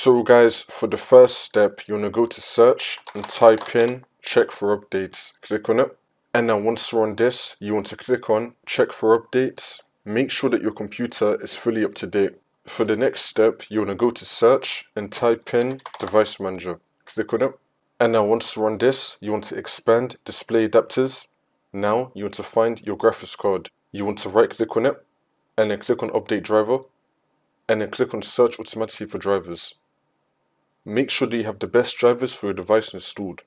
So guys, for the first step, you want to go to search and type in check for updates. Click on it. And now once you're on this, you want to click on check for updates. Make sure that your computer is fully up to date. For the next step, you want to go to search and type in device manager. Click on it. And now once you're on this, you want to expand display adapters. Now you want to find your graphics card. You want to right click on it and then click on update driver and then click on search automatically for drivers. Make sure that you have the best drivers for your device installed.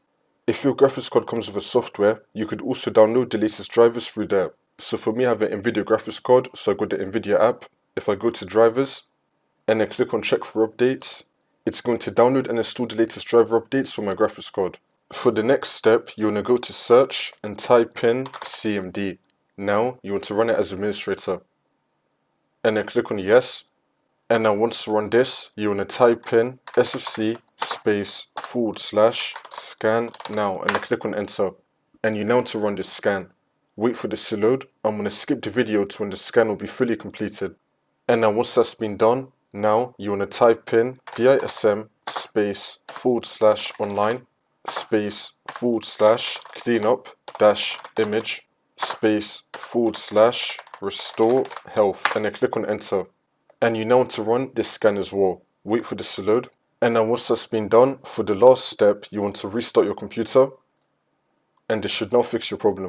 If your graphics card comes with a software, you could also download the latest drivers through there. So for me, I have an NVIDIA graphics card, so I got the NVIDIA app. If I go to drivers and then click on check for updates, it's going to download and install the latest driver updates for my graphics card. For the next step, you want to go to search and type in CMD. Now you want to run it as administrator. And then click on yes. And now once you're on this, you want to type in sfc /scan now and then click on enter. And you now want to run this scan. Wait for this to load. I'm going to skip the video to when the scan will be fully completed. And now once that's been done, now you want to type in dism /online /cleanup -image /restore health and then click on enter. And you now want to run this scan as well. Wait for this to load. And now once that's been done, for the last step, you want to restart your computer. And this should now fix your problem.